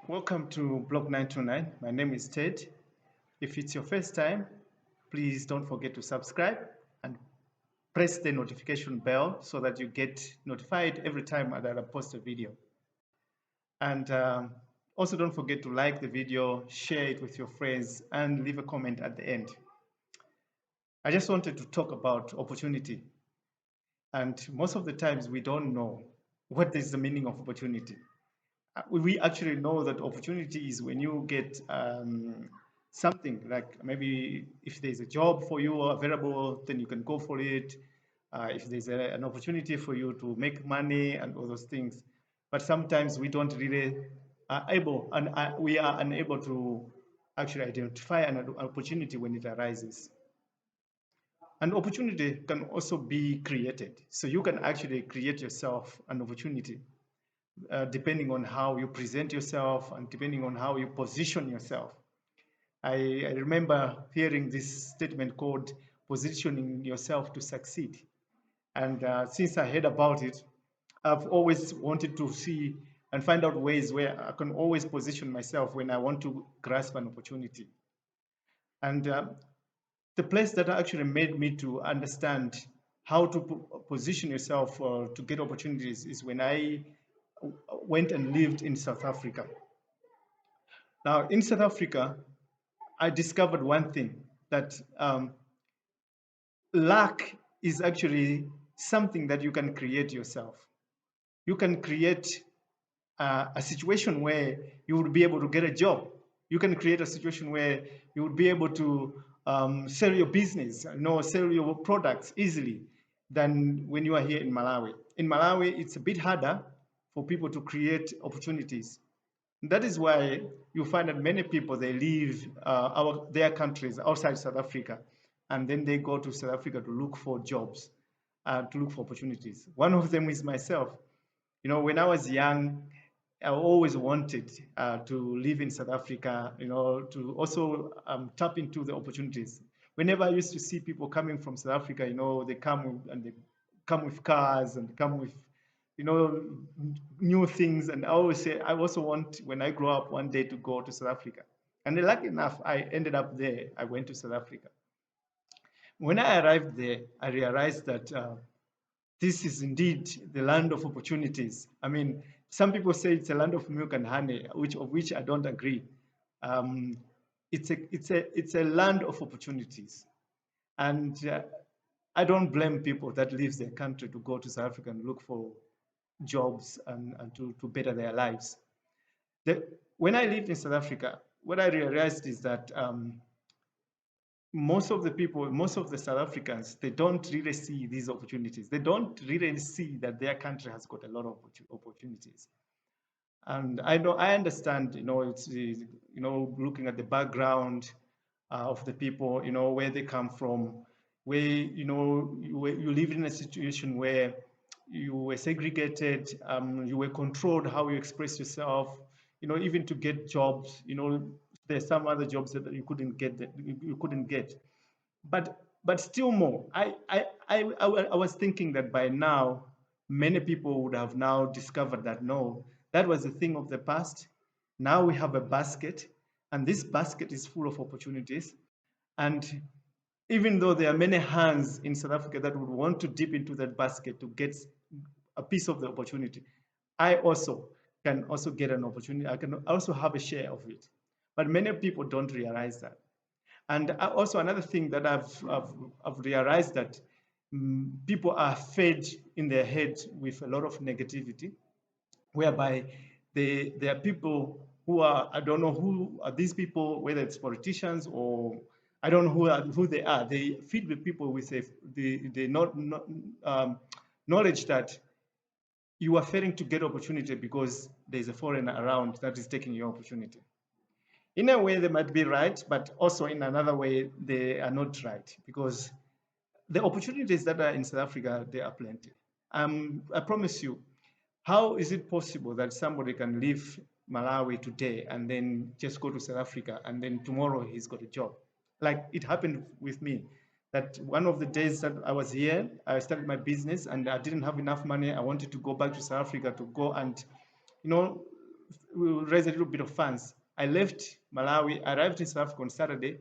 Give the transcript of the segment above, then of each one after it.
Welcome to Block 929. My name is Ted. If it's your first time, please don't forget to subscribe and press the notification bell so that you get notified every time that I post a video. And also don't forget to like the video, share it with your friends, and leave a comment at the end. I just wanted to talk about opportunity. And most of the times we don't know what is the meaning of opportunity. We actually know that opportunity is when you get something like maybe if there's a job for you available, then you can go for it. If there's an opportunity for you to make money and all those things. But sometimes we don't really able and we are unable to actually identify an opportunity when it arises. An opportunity can also be created. So you can actually create yourself an opportunity depending on how you present yourself and depending on how you position yourself. I remember hearing this statement called positioning yourself to succeed. And since I heard about it, I've always wanted to see and find out ways where I can always position myself when I want to grasp an opportunity. And the place that actually made me to understand how to position yourself to get opportunities is when I went and lived in South Africa. Now, in South Africa, I discovered one thing that luck is actually something that you can create yourself. You can create a situation where you would be able to get a job. You can create a situation where you would be able to sell your business, sell your products easily than when you are here in Malawi. In Malawi, it's a bit harder for people to create opportunities. That is why you find that many people they leave their countries outside South Africa, and then they go to South Africa to look for jobs, to look for opportunities. One of them is myself. When I was young, I always wanted to live in South Africa. To also tap into the opportunities. Whenever I used to see people coming from South Africa, they come with cars and come with you know, new things. And I always say, I also want, when I grow up one day, to go to South Africa. And lucky enough, I ended up there. I went to South Africa. When I arrived there, I realized that this is indeed the land of opportunities. I mean, some people say it's a land of milk and honey, of which I don't agree. Um, it's a land of opportunities. And I don't blame people that leave their country to go to South Africa and look for jobs and to better their lives. When I lived in South Africa, what I realized is that most of the people, most of the South Africans, they don't really see these opportunities. They don't really see that their country has got a lot of opportunities. And I understand, looking at the background of the people, where they come from, where, you live in a situation where you were segregated, you were controlled how you express yourself, even to get jobs, there's some other jobs that you couldn't get, but still more. I was thinking that by now, many people would have now discovered that no, that was a thing of the past. Now we have a basket, and this basket is full of opportunities. And even though there are many hands in South Africa that would want to dip into that basket to get a piece of the opportunity, I also can also get an opportunity. I can also have a share of it. But many people don't realize that. And also another thing that I've realized that people are fed in their head with a lot of negativity, whereby there are people who are, I don't know who are these people, whether it's politicians or I don't know who they are. They feed the people with the knowledge that you are failing to get opportunity because there's a foreigner around that is taking your opportunity. In a way, they might be right, but also in another way, they are not right because the opportunities that are in South Africa, there are plenty. I promise you, how is it possible that somebody can leave Malawi today and then just go to South Africa and then tomorrow he's got a job? Like it happened with me. That one of the days that I was here, I started my business and I didn't have enough money. I wanted to go back to South Africa to go and, you know, raise a little bit of funds. I left Malawi, arrived in South Africa on Saturday.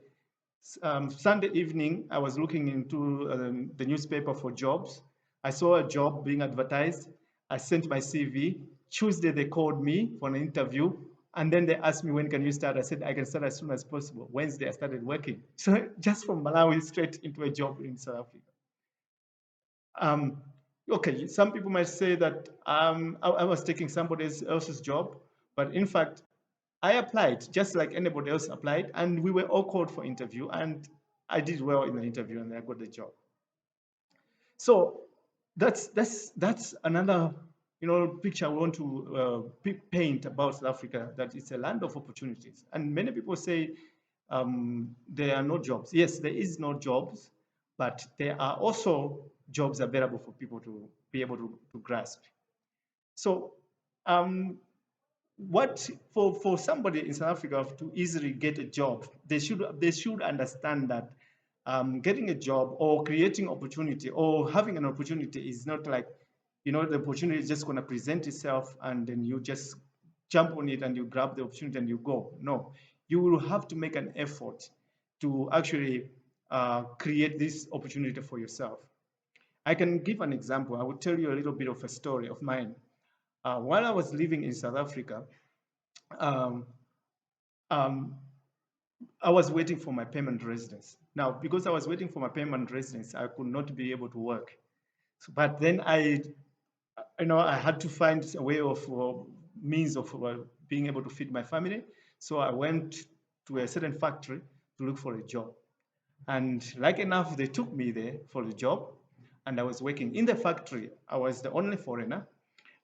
Sunday evening, I was looking into the newspaper for jobs. I saw a job being advertised. I sent my CV. Tuesday, they called me for an interview. And then they asked me, when can you start? I said, I can start as soon as possible. Wednesday, I started working. So just from Malawi straight into a job in South Africa. Okay, some people might say that I was taking somebody else's job, but in fact, I applied just like anybody else applied, and we were all called for interview, and I did well in the interview, and I got the job. So that's another picture I want to paint about South Africa, that it's a land of opportunities. And many people say there are no jobs. Yes, there is no jobs, but there are also jobs available for people to be able to grasp. So what for somebody in South Africa to easily get a job, they should understand that getting a job or creating opportunity or having an opportunity is not like, the opportunity is just going to present itself and then you just jump on it and you grab the opportunity and you go. No, you will have to make an effort to actually create this opportunity for yourself. I can give an example. I will tell you a little bit of a story of mine. While I was living in South Africa, um, um, I was waiting for my permanent residence. Now, because I was waiting for my permanent residence, I could not be able to work. But then I had to find a way of means of being able to feed my family. So I went to a certain factory to look for a job. And like enough, they took me there for the job. And I was working in the factory. I was the only foreigner.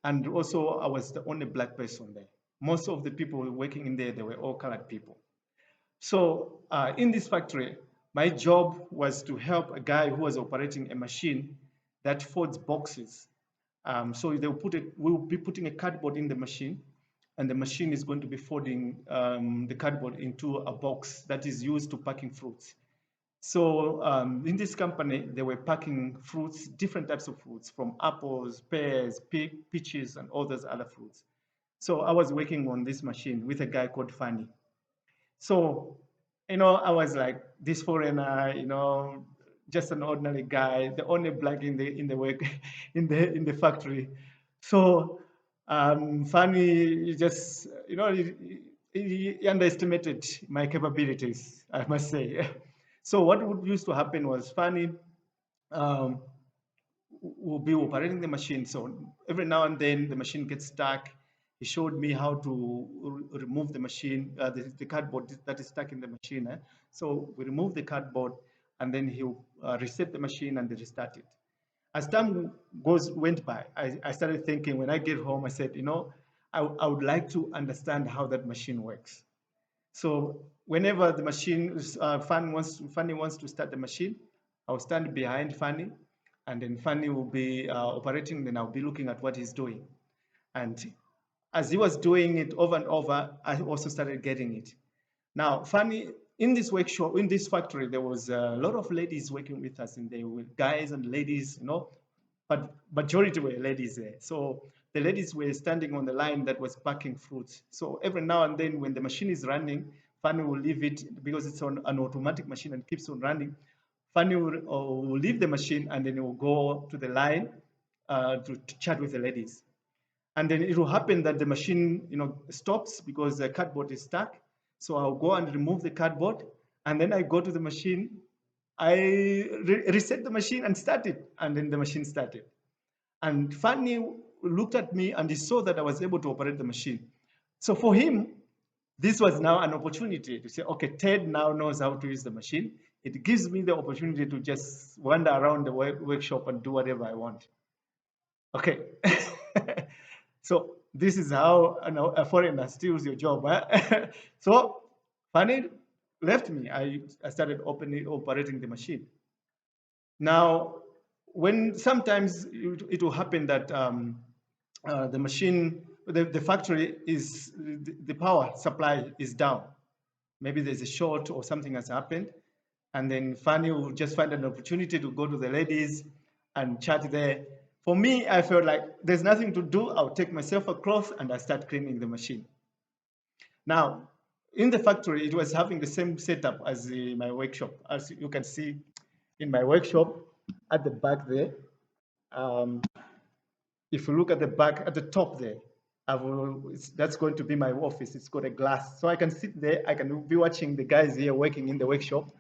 And also, I was the only black person there. Most of the people working in there, they were all colored people. So in this factory, my job was to help a guy who was operating a machine that folds boxes. So we'll be putting a cardboard in the machine, and the machine is going to be folding the cardboard into a box that is used to packing fruits. So in this company, they were packing fruits, different types of fruits, from apples, pears, peaches, and all those other fruits. So I was working on this machine with a guy called Fanny. So, I was like this foreigner, just an ordinary guy, the only black in the work in the factory. So, Fanny just, he underestimated my capabilities, I must say. So what would used to happen was Fanny um, will be operating the machine. So every now and then the machine gets stuck. He showed me how to remove the machine, the cardboard that is stuck in the machine. So we remove the cardboard and then he'll reset the machine and restart it. As time went by, I started thinking, when I get home, I said, I would like to understand how that machine works. So whenever the machine, Fanny wants to start the machine, I'll stand behind Fanny, and then Fanny will be operating, then I'll be looking at what he's doing. And as he was doing it over and over, I also started getting it. Now, Fanny, in this workshop, in this factory, there was a lot of ladies working with us, and they were guys and ladies, but majority were ladies there. So the ladies were standing on the line that was packing fruits. So every now and then when the machine is running, Fanny will leave it because it's on an automatic machine and keeps on running. Fanny will leave the machine and then it will go to the line to chat with the ladies. And then it will happen that the machine, stops because the cardboard is stuck. So I'll go and remove the cardboard, and then I go to the machine, I reset the machine and start it, and then the machine started. And Fanny looked at me and he saw that I was able to operate the machine. So for him, this was now an opportunity to say, okay, Ted now knows how to use the machine. It gives me the opportunity to just wander around the workshop and do whatever I want. Okay. So this is how a foreigner steals your job. So Fanny left me. I started operating the machine. Now, when sometimes it will happen that the machine, the factory is, the power supply is down. Maybe there's a short or something has happened. And then Fanny will just find an opportunity to go to the ladies and chat there. For me, I felt like there's nothing to do. I'll take myself across and I start cleaning the machine. Now, in the factory, it was having the same setup as my workshop. As you can see in my workshop at the back there, um, if you look at the back, at the top there, that's going to be my office. It's got a glass. So I can sit there, I can be watching the guys here working in the workshop,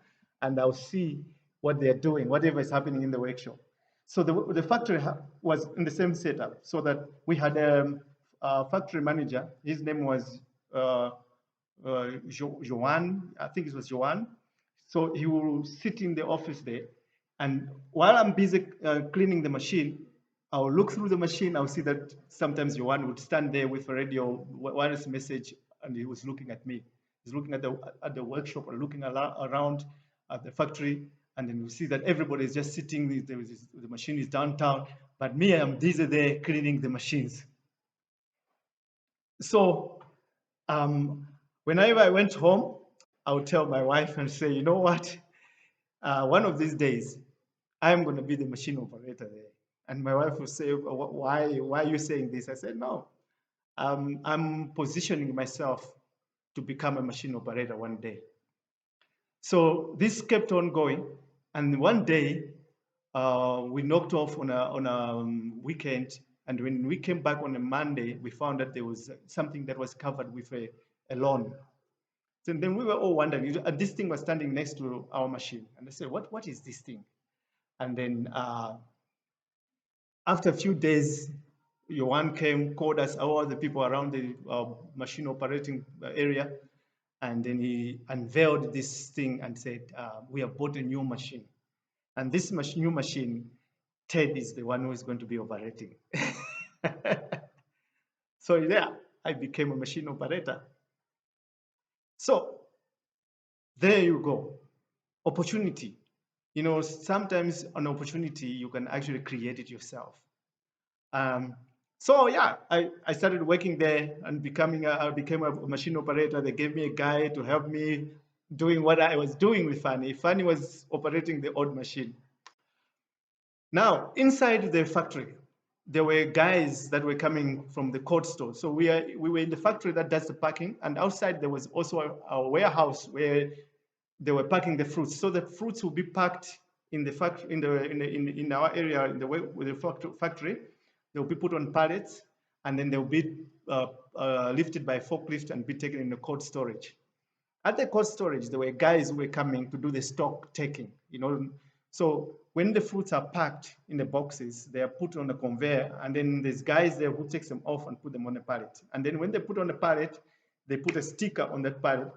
and I'll see what they're doing, whatever is happening in the workshop. So the factory was in the same setup, so that we had a factory manager. His name was uh, Joan, I think it was Joan. So he will sit in the office there, and while I'm busy cleaning the machine, I'll look through the machine. I'll see that sometimes Johan would stand there with a radio wireless message, and he was looking at me. He's looking at the workshop or looking around at the factory, and then you see that everybody is just sitting. The machine is downtown, but me, I'm busy there cleaning the machines. So whenever I went home, I would tell my wife and say, you know what? One of these days, I'm going to be the machine operator there. And my wife would say, why are you saying this? I said, no, I'm positioning myself to become a machine operator one day. So this kept on going. And one day, we knocked off on a weekend. And when we came back on a Monday, we found that there was something that was covered with a lawn. So then we were all wondering, and this thing was standing next to our machine. And I said, what is this thing? And then after a few days, Johan came, called us, all the people around the machine operating area, and then he unveiled this thing and said, we have bought a new machine. And this new machine, Ted is the one who is going to be operating. So yeah, I became a machine operator. So there you go. Opportunity. You know, sometimes an opportunity, you can actually create it yourself. So yeah, I started working there and I became a machine operator. They gave me a guy to help me doing what I was doing with Fanny. Fanny was operating the old machine. Now, inside the factory, there were guys that were coming from the cold store. So we were in the factory that does the packing, and outside there was also a warehouse where they were packing the fruits. So the fruits will be packed in the factory, in our area, in the way with the factory. They'll be put on pallets, and then they'll be lifted by forklift and be taken in the cold storage. At the cold storage, there were guys who were coming to do the stock taking. You know, so when the fruits are packed in the boxes, they are put on a conveyor, and then there's guys there who takes them off and put them on a pallet. And then when they put on a pallet, they put a sticker on that pallet,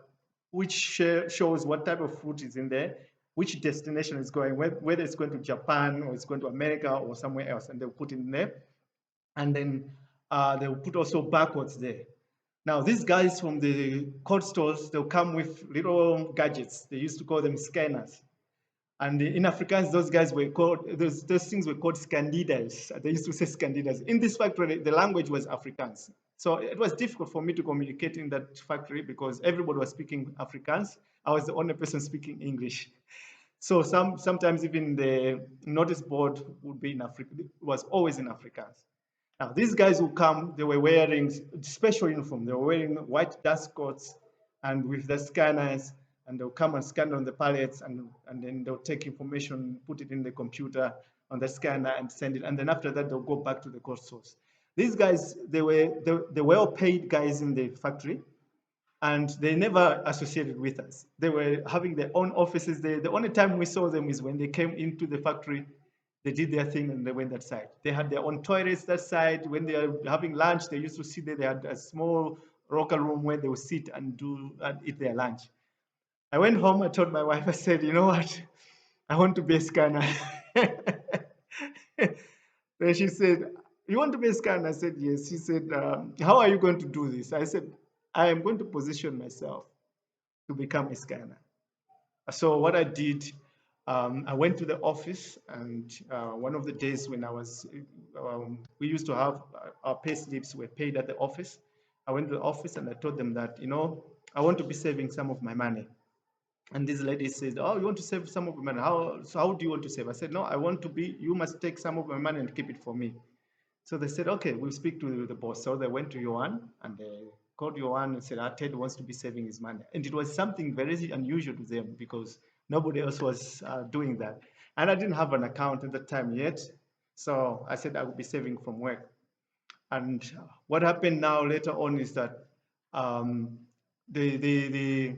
which shows what type of fruit is in there, which destination is going, whether it's going to Japan or it's going to America or somewhere else, and they'll put it in there. And then they'll put also barcodes there. Now, these guys from the cold stores, they'll come with little gadgets. They used to call them scanners. And in Afrikaans, those guys were called, those things were called scandidas. They used to say scandidas. In this factory, the language was Afrikaans. So it was difficult for me to communicate in that factory because everybody was speaking Afrikaans. I was the only person speaking English. So sometimes even the notice board would be in Afrikaans, was always in Afrikaans. Now, these guys who come, they were wearing special uniform. They were wearing white dust coats and with the scanners, and they'll come and scan on the pallets, and then they'll take information, put it in the computer on the scanner and send it. And then after that, they'll go back to the cold source. These guys, they were well-paid guys in the factory, and they never associated with us. They were having their own offices there. The only time we saw them is when they came into the factory. They did their thing and they went that side. They had their own toilets that side. When they are having lunch, they used to sit there. They had a small locker room where they would sit and eat their lunch. I went home, I told my wife, I said, you know what? I want to be a scanner. Then she said, you want to be a scanner? I said, yes. She said, how are you going to do this? I said, I am going to position myself to become a scanner. So what I did, I went to the office, and one of the days when I was, we used to have our pay slips were paid at the office. I went to the office and I told them that, you know, I want to be saving some of my money. And this lady said, oh, you want to save some of my money? How do you want to save? I said, no, I want to be, you must take some of my money and keep it for me. So they said, okay, we'll speak to the boss. So they went to Johan and called your one and said, Ted wants to be saving his money. And it was something very unusual to them because nobody else was doing that. And I didn't have an account at the time yet. So I said I would be saving from work. And what happened now later on is that um, the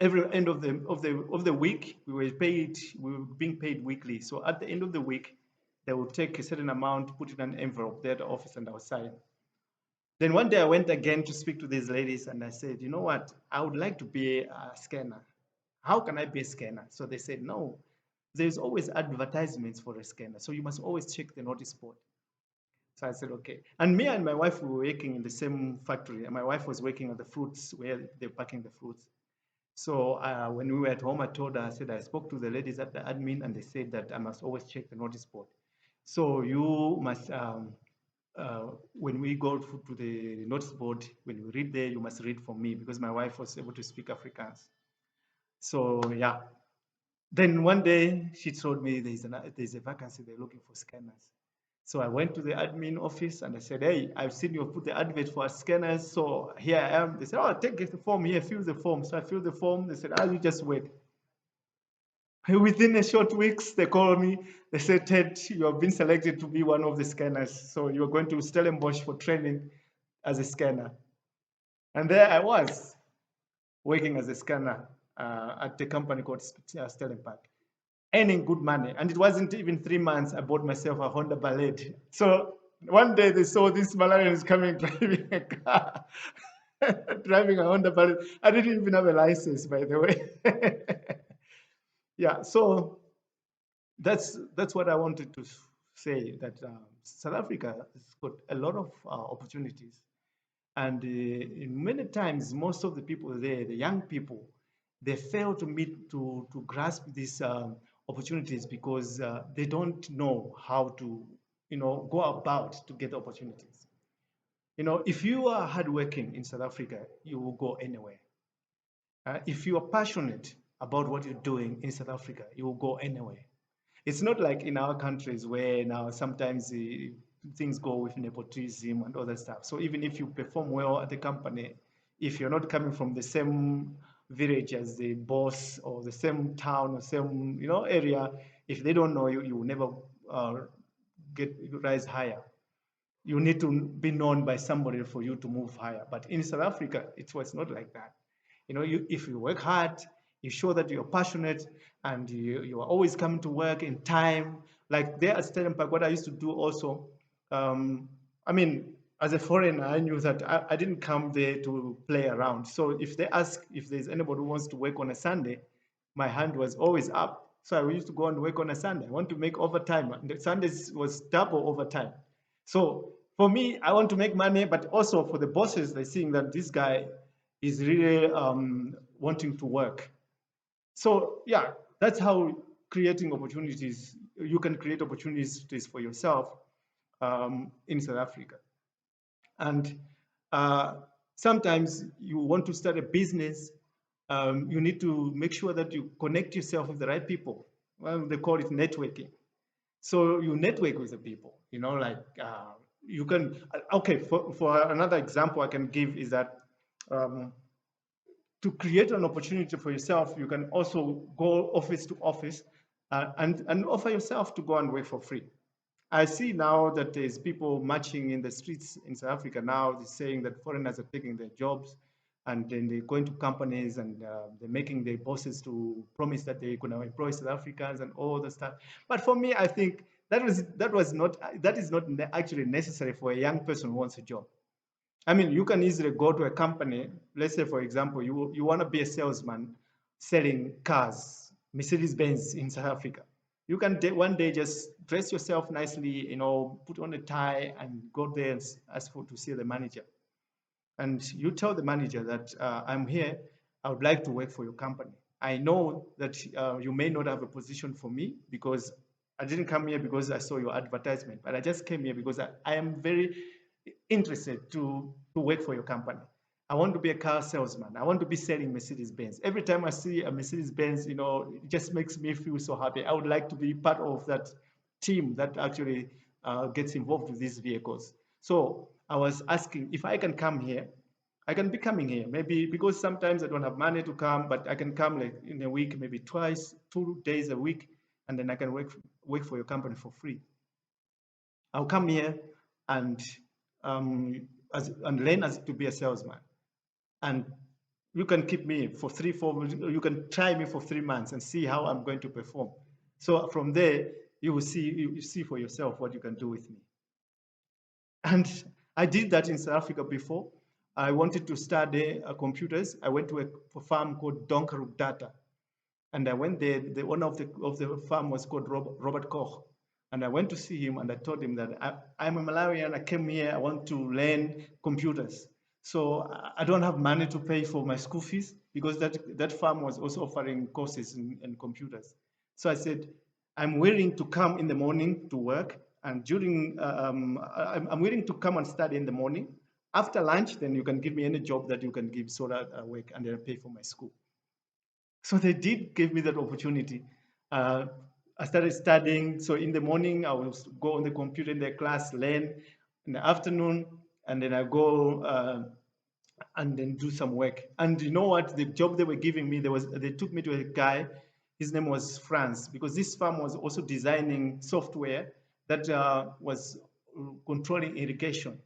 every end of the week we were being paid weekly. So at the end of the week, they would take a certain amount, put it in an envelope there at the office, and I would sign. Then one day I went again to speak to these ladies, and I said, you know what, I would like to be a scanner. How can I be a scanner? So they said, no, there's always advertisements for a scanner, so you must always check the notice board. So I said, okay. And me and my wife were working in the same factory. And my wife was working on the fruits where they're packing the fruits. So when we were at home, I told her, I said, I spoke to the ladies at the admin and they said that I must always check the notice board. So you must, when we go to the notice board, when you read there, you must read for me because my wife was able to speak Afrikaans. So yeah. Then one day she told me there's a vacancy, they're looking for scanners. So I went to the admin office and I said, hey, I've seen you put the advert for scanners, so here I am. They said, oh, take the form here, fill the form. So I filled the form. They said, you just wait. Within a short weeks, they called me. They said, Ted, you have been selected to be one of the scanners. So you're going to Stellenbosch for training as a scanner. And there I was, working as a scanner at the company called Stellenbosch, earning good money. And it wasn't even 3 months, I bought myself a Honda Ballet. So one day they saw this Malawian coming driving a car, driving a Honda Ballet. I didn't even have a license, by the way. Yeah, so that's what I wanted to say, that South Africa has got a lot of opportunities. And many times, most of the people there, the young people, they fail to grasp these opportunities because they don't know how to, go about to get opportunities. If you are hardworking in South Africa, you will go anywhere. If you are passionate about what you're doing in South Africa, you will go anywhere. It's not like in our countries where now sometimes things go with nepotism and other stuff. So even if you perform well at the company, if you're not coming from the same village as the boss or the same town or same area, if they don't know you, you will never rise higher. You need to be known by somebody for you to move higher. But in South Africa, it was not like that. If you work hard, you show that you're passionate and you are always coming to work in time. Like there at Stellenbosch, what I used to do also, I mean, as a foreigner, I knew that I didn't come there to play around. So if they ask if there's anybody who wants to work on a Sunday, my hand was always up. So I used to go and work on a Sunday. I want to make overtime. And the Sundays was double overtime. So for me, I want to make money, but also for the bosses, they're seeing that this guy is really wanting to work. So yeah, that's how creating opportunities, you can create opportunities for yourself in South Africa. And sometimes you want to start a business, you need to make sure that you connect yourself with the right people. Well, they call it networking. So you network with the people, you can, okay, for another example I can give is that to create an opportunity for yourself, you can also go office to office and offer yourself to go and work for free. I see now that there's people marching in the streets in South Africa now, they're saying that foreigners are taking their jobs and then they're going to companies and they're making their bosses to promise that they're going to employ South Africans and all the stuff. But for me, I think that is not actually necessary for a young person who wants a job. I mean, you can easily go to a company. Let's say, for example, you want to be a salesman selling cars, Mercedes Benz in South Africa. You can one day just dress yourself nicely, put on a tie and go there and ask to see the manager. And you tell the manager that I'm here, I would like to work for your company. I know that you may not have a position for me because I didn't come here because I saw your advertisement, but I just came here because I am very interested to work for your company. I want to be a car salesman. I want to be selling Mercedes Benz. Every time I see a Mercedes Benz, it just makes me feel so happy. I would like to be part of that team that actually gets involved with these vehicles. So I was asking if I can come here I can be coming here, maybe because sometimes I don't have money to come, but I can come like in a week, maybe twice, 2 days a week, and then I can work for your company for free. I'll come here and and learn as to be a salesman. And you can keep me for 3, 4, you can try me for 3 months and see how I'm going to perform. So from there, you see for yourself what you can do with me. And I did that in South Africa before. I wanted to study computers. I went to a farm called Donkerhoek Data. And I went there. The owner of the farm was called Robert Koch. And I went to see him and I told him that I'm a Malawian. I came here. I want to learn computers. So I don't have money to pay for my school fees because that farm was also offering courses in computers. So I said, I'm willing to come in the morning to work, and during I'm willing to come and study in the morning. After lunch, then you can give me any job that you can give so that I work and then pay for my school. So they did give me that opportunity. Uh, I started studying. So in the morning, I will go on the computer in the class, learn. In the afternoon, and then I go and then do some work. And you know what? The job they were giving me, they took me to a guy. His name was Franz, because this farm was also designing software that was controlling irrigation.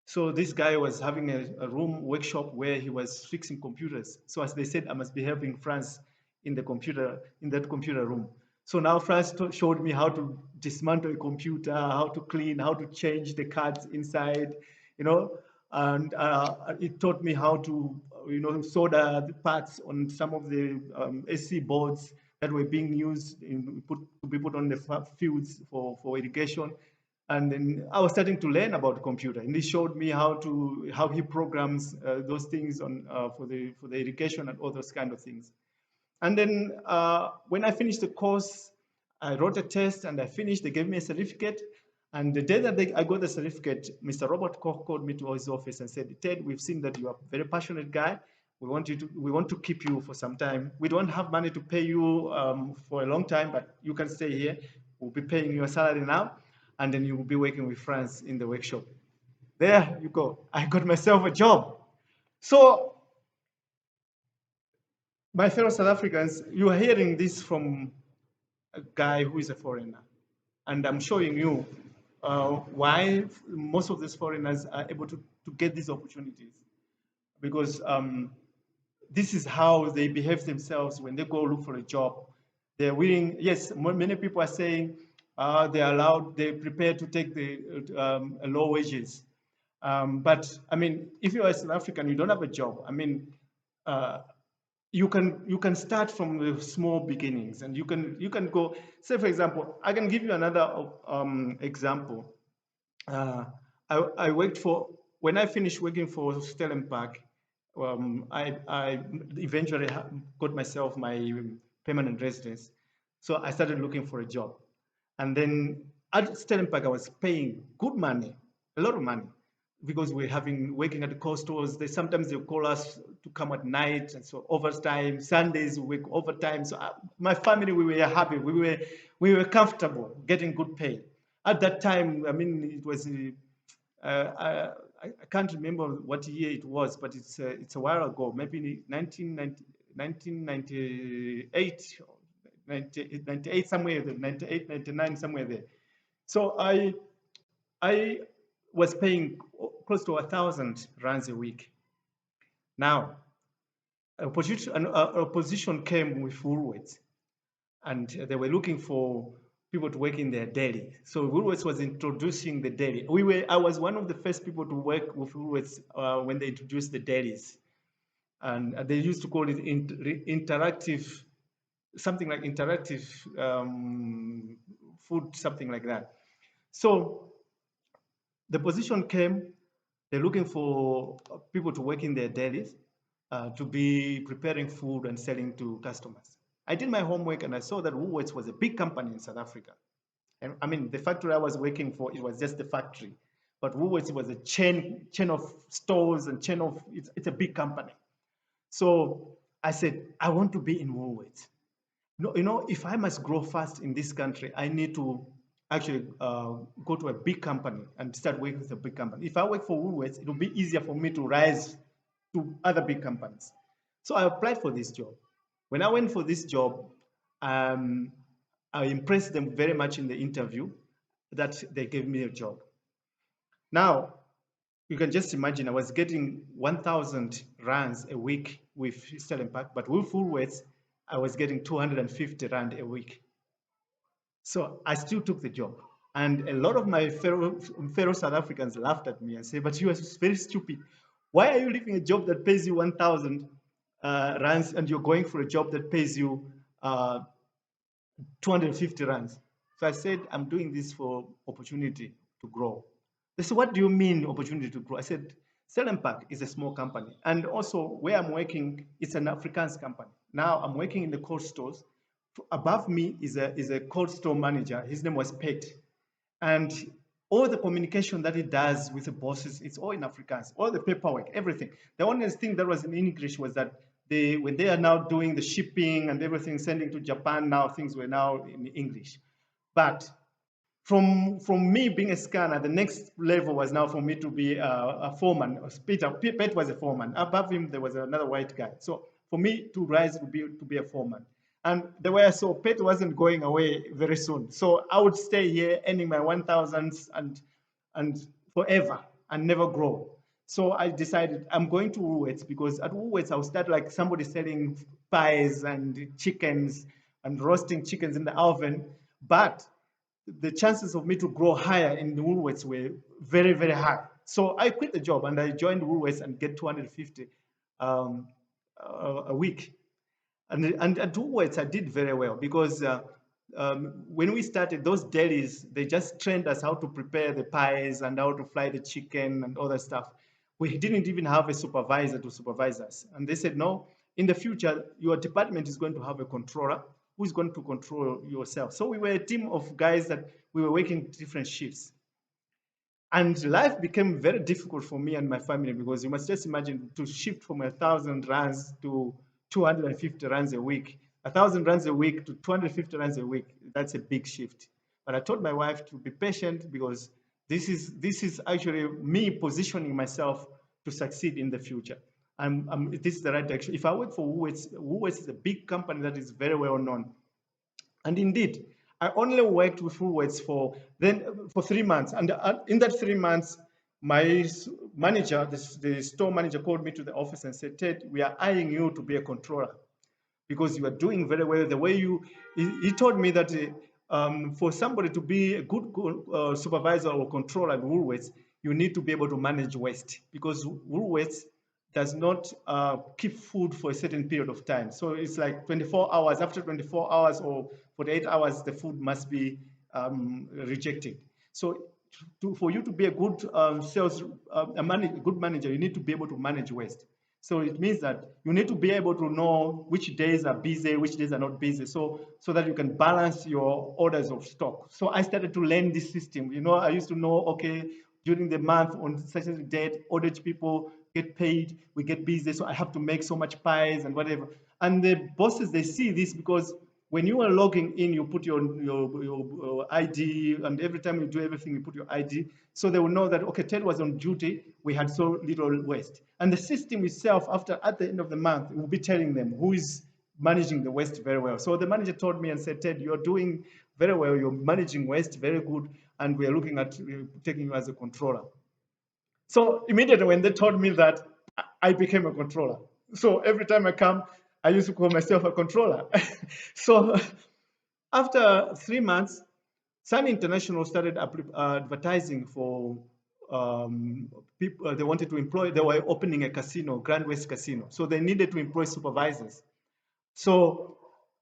So this guy was having a room workshop where he was fixing computers. So as they said, I must be helping Franz in that computer room. So now Franz showed me how to dismantle a computer, how to clean, how to change the cards inside, you know, and it taught me how to, solder the parts on some of the SC boards that were being used to be put on the fields for irrigation. And then I was starting to learn about computer, and he showed me how he programs those things on for the irrigation and all those kind of things. And then when I finished the course, I wrote a test and I finished. They gave me a certificate. And the day that I got the certificate, Mr. Robert Koch called me to his office and said, Ted, we've seen that you are a very passionate guy. We want to keep you for some time. We don't have money to pay you for a long time, but you can stay here. We'll be paying you a salary now, and then you will be working with Franz in the workshop. There you go. I got myself a job. So, my fellow South Africans, you are hearing this from a guy who is a foreigner. And I'm showing you why most of these foreigners are able to get these opportunities. Because this is how they behave themselves when they go look for a job. They're willing, yes, many people are saying they're prepared to take the low wages. But I mean, if you're a South African, you don't have a job. I mean, you can start from the small beginnings, and you can go. Say, for example, I can give you another example. I worked for, when I finished working for Stellenpark, I eventually got myself my permanent residence. So I started looking for a job. And then at Stellenpark, I was paying good money, a lot of money, because we're working at the coast stores. Sometimes they call us to come at night, and so overtime. Sundays we work overtime. So my family, we were happy. We were comfortable getting good pay. At that time, I mean, it was I can't remember what year it was, but it's a while ago, maybe 1998, 98 somewhere there, 98, 99 somewhere there. So I was paying close to 1,000 rands a week. Now, a position came with Woolworths, and they were looking for people to work in their deli. So Woolworths was introducing the deli. I was one of the first people to work with Woolworths when they introduced the delis, and they used to call it interactive, something like interactive food, something like that. So the position came. They're looking for people to work in their delis, to be preparing food and selling to customers. I did my homework and I saw that Woolworths was a big company in South Africa. And I mean, the factory I was working for, it was just the factory. But Woolworths was a chain of stores and it's a big company. So I said, I want to be in Woolworths. If I must grow fast in this country, I need to actually go to a big company and start working with a big company. If I work for Woolworths, it will be easier for me to rise to other big companies. So I applied for this job. When I went for this job, um, I impressed them very much in the interview that they gave me a job. Now, you can just imagine I was getting 1,000 rands a week with Stellenpark, but with Woolworths, I was getting 250 rand a week. So I still took the job. And a lot of my fellow South Africans laughed at me and said, but you are very stupid. Why are you leaving a job that pays you 1,000 rands and you're going for a job that pays you 250 rands? So I said, I'm doing this for opportunity to grow. They said, what do you mean opportunity to grow? I said, Stellenpark is a small company. And also where I'm working, it's an Afrikaans company. Now I'm working in the cold stores. Above me is a cold store manager. His name was Pet. And all the communication that he does with the bosses, it's all in Afrikaans, all the paperwork, everything. The only thing that was in English was that when they are now doing the shipping and everything, sending to Japan, now things were now in English. But from me being a scanner, the next level was now for me to be a foreman. Pet was a foreman. Above him, there was another white guy. So for me to rise to be a foreman. And the way I saw, Pet wasn't going away very soon. So I would stay here earning my 1,000s and forever and never grow. So I decided I'm going to Woolworths, because at Woolworths I'll start like somebody selling pies and chickens and roasting chickens in the oven. But the chances of me to grow higher in the Woolworths were very, very high. So I quit the job and I joined Woolworths and get 250 a week. And at Woolworths, I did very well, because when we started, those delis, they just trained us how to prepare the pies and how to fry the chicken and all that stuff. We didn't even have a supervisor to supervise us. And they said, no, in the future, your department is going to have a controller who's going to control yourself. So we were a team of guys that we were working different shifts. And life became very difficult for me and my family, because you must just imagine to shift from 1,000 rands to 250 rands a week. 1,000 rands a week to 250 rands a week, that's a big shift. But I told my wife to be patient, because this is actually me positioning myself to succeed in the future. This is the right direction. If I work for Woolworths, Woolworths is a big company that is very well known. And indeed, I only worked with Woolworths for 3 months. And in that 3 months, my manager, the store manager, called me to the office and said, Ted, we are eyeing you to be a controller, because you are doing very well. The way he told me that for somebody to be a good supervisor or controller at Woolworths, you need to be able to manage waste, because Woolworths does not keep food for a certain period of time. So it's like 24 hours. After 24 hours or 48 hours, the food must be rejected. So for you to be a good good manager, you need to be able to manage waste. So it means that you need to be able to know which days are busy, which days are not busy, so that you can balance your orders of stock. So I started to learn this system. I used to know, okay, during the month on such a date, ordered people get paid, we get busy, so I have to make so much pies and whatever. And the bosses, they see this, because when you are logging in, you put your ID, and every time you do everything, you put your ID. So they will know that, okay, Ted was on duty, we had so little waste. And the system itself, at the end of the month, will be telling them who is managing the waste very well. So the manager told me and said, Ted, you're doing very well, you're managing waste very good, and we're looking at taking you as a controller. So immediately when they told me that, I became a controller. So every time I come, I used to call myself a controller. So after 3 months, Sun International started advertising for people. They wanted to employ, they were opening a casino, Grand West Casino. So they needed to employ supervisors. So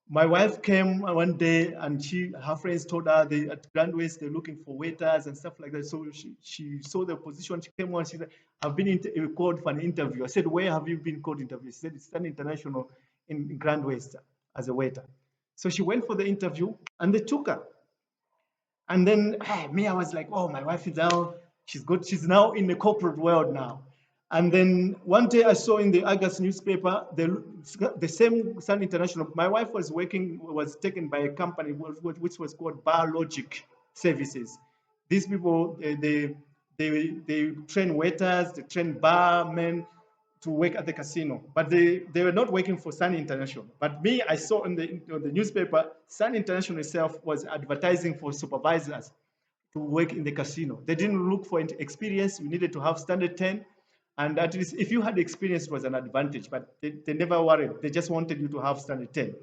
my wife came one day, and her friends told her at Grand West they're looking for waiters and stuff like that. So she saw the position. She came on. She said, "I've been called for an interview." I said, "Where have you been called interview?" She said, "It's Sun International in Grand West as a waiter." So she went for the interview, and they took her. And then me, I was like, "Oh, my wife is now, she's good. She's now in the corporate world now." And then one day I saw in the Argus newspaper, the same Sun International, my wife was taken by a company which was called Bar Logic Services. These people, they train waiters, they train barmen to work at the casino, but they were not working for Sun International. But me, I saw in the newspaper, Sun International itself was advertising for supervisors to work in the casino. They didn't look for experience. You needed to have standard 10. And at least if you had experience, it was an advantage, but they never worried. They just wanted you to have standard 10.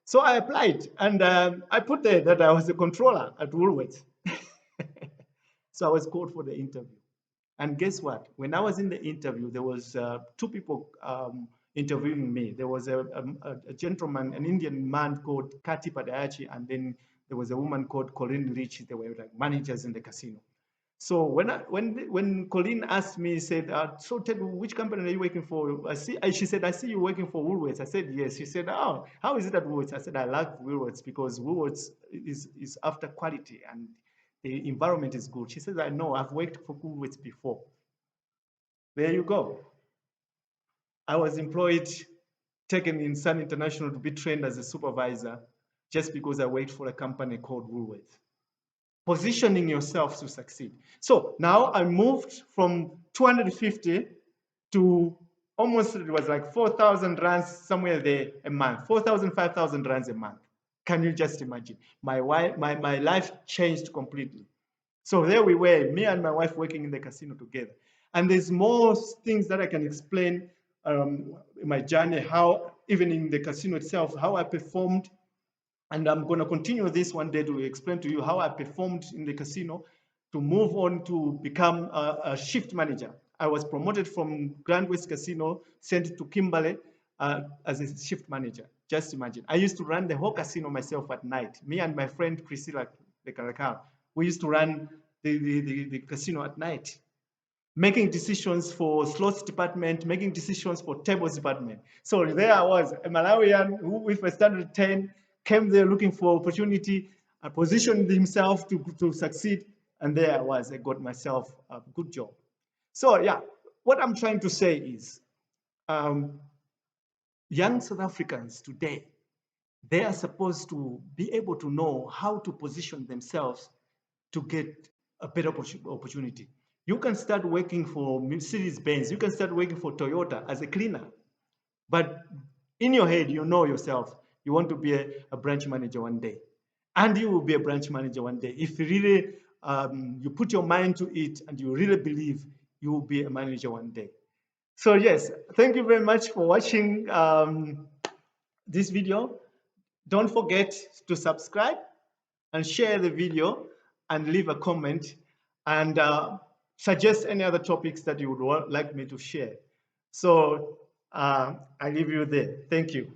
So I applied, and I put there that I was a controller at Woolworths. So I was called for the interview. And guess what? When I was in the interview, there was two people interviewing me. There was a gentleman, an Indian man called Kati Padayachi, and then there was a woman called Colleen Rich. They were like managers in the casino. So when Colleen asked me, said, "So Ted, which company are you working for?" She said, "I see you working for Woolworths." I said, "Yes." She said, "Oh, how is it at Woolworths?" I said, "I like Woolworths because Woolworths is after quality and the environment is good." She says, "I know, I've worked for Woolworths before." There you go. I was employed, taken in Sun International to be trained as a supervisor just because I worked for a company called Woolworths. Positioning yourself to succeed. So now I moved from 250 to almost, it was like 4,000 rands somewhere there a month, 4,000, 5,000 rands a month. Can you just imagine? My life changed completely. So there we were, me and my wife working in the casino together. And there's more things that I can explain in my journey, how even in the casino itself, how I performed. And I'm going to continue this one day to explain to you how I performed in the casino to move on to become a shift manager. I was promoted from Grand West Casino, sent to Kimberley as a shift manager. Just imagine. I used to run the whole casino myself at night. Me and my friend Priscilla Lekarakal, we used to run the casino at night, making decisions for slots department, making decisions for tables department. So there I was, a Malawian who with a standard 10 came there looking for opportunity, positioned himself to succeed, and there I was, I got myself a good job. So yeah, what I'm trying to say is, young South Africans today, they are supposed to be able to know how to position themselves to get a better opportunity. You can start working for Mercedes-Benz, you can start working for Toyota as a cleaner, but in your head, you know yourself, you want to be a branch manager one day, and you will be a branch manager one day. If you really, you put your mind to it and you really believe, you will be a manager one day. So yes, thank you very much for watching this video. Don't forget to subscribe and share the video and leave a comment and suggest any other topics that you would like me to share. So I leave you there. Thank you.